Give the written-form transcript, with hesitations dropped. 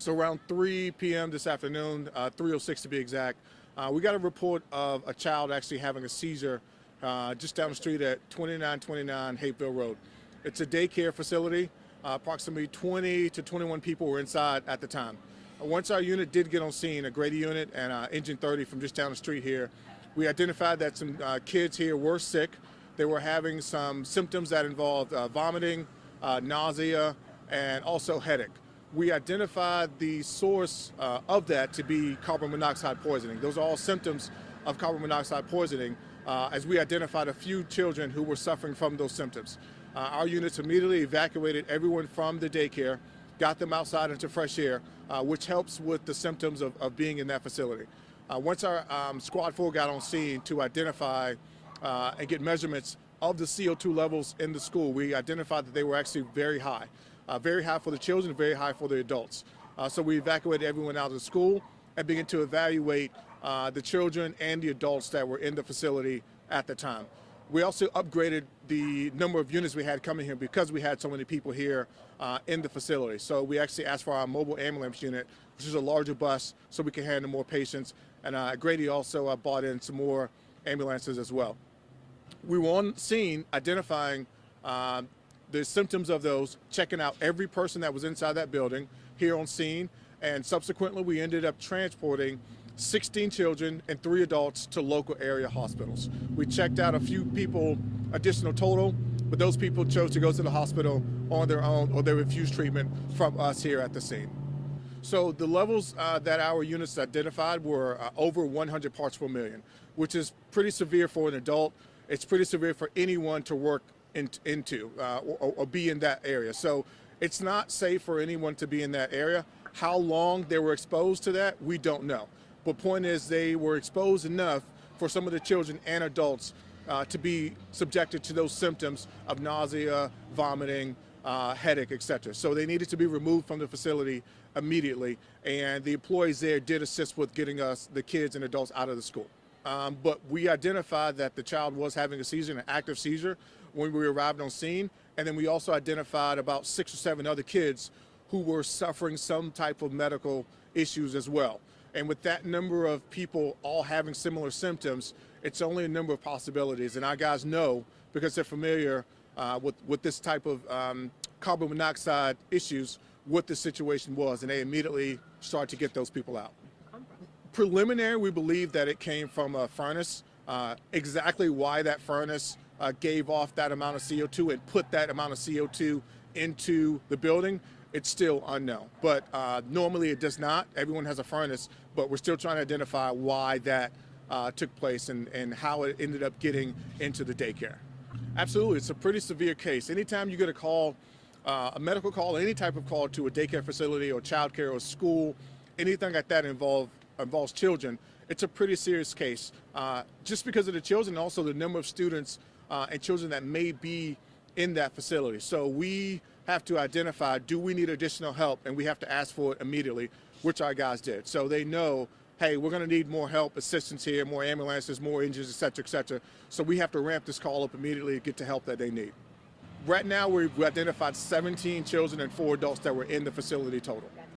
So around 3 p.m. this afternoon, 3:06 to be exact, we got a report of a child actually having a seizure just down the street at 2929 Hapeville Road. It's a daycare facility. Approximately 20 to 21 people were inside at the time. Once our unit did get on scene, a Grady unit and Engine 30 from just down the street here, we identified that some kids here were sick. They were having some symptoms that involved vomiting, nausea, and also headache. We identified the source of that to be carbon monoxide poisoning. Those are all symptoms of carbon monoxide poisoning, as we identified a few children who were suffering from those symptoms. Our units immediately evacuated everyone from the daycare, got them outside into fresh air, which helps with the symptoms of being in that facility. Once our Squad 4 got on scene to identify and get measurements of the CO2 levels in the school, we identified that they were actually very high for the children, very high for the adults. So we evacuated everyone out of the school and began to evaluate the children and the adults that were in the facility at the time. We also upgraded the number of units we had coming here because we had so many people here in the facility. So we actually asked for our mobile ambulance unit, which is a larger bus, so we can handle more patients. And Grady also bought in some more ambulances as well. We were on scene identifying the symptoms of those, checking out every person that was inside that building here on scene, and subsequently we ended up transporting 16 children and 3 adults to local area hospitals. We checked out a few people additional total, but those people chose to go to the hospital on their own, or they refused treatment from us here at the scene. So the levels that our units identified were over 100 parts per million, which is pretty severe for an adult. It's pretty severe for anyone to work into or be in that area. So it's not safe for anyone to be in that area. How long they were exposed to that, we don't know. But point is, they were exposed enough for some of the children and adults to be subjected to those symptoms of nausea, vomiting, headache, etc. So they needed to be removed from the facility immediately, and the employees there did assist with getting us, the kids and adults, out of the school. But we identified that the child was having a seizure, an active seizure, when we arrived on scene, and then we also identified about 6 or 7 other kids who were suffering some type of medical issues as well. And with that number of people all having similar symptoms, it's only a number of possibilities. And our guys know, because they're familiar with this type of carbon monoxide issues, what the situation was, and they immediately started to get those people out. Preliminary, we believe that it came from a furnace. Exactly why that furnace gave off that amount of CO2 and put that amount of CO2 into the building, it's still unknown. But normally it does not. Everyone has a furnace, but we're still trying to identify why that took place and how it ended up getting into the daycare. Absolutely, it's a pretty severe case. Anytime you get a call, a medical call, any type of call to a daycare facility or childcare or school, anything like that involves children, it's a pretty serious case. Just because of the children and also the number of students and children that may be in that facility. So we have to identify, do we need additional help? And we have to ask for it immediately, which our guys did. So they know, hey, we're gonna need more help, assistance here, more ambulances, more engines, et cetera, et cetera. So we have to ramp this call up immediately to get the help that they need. Right now, we've identified 17 children and 4 adults that were in the facility total.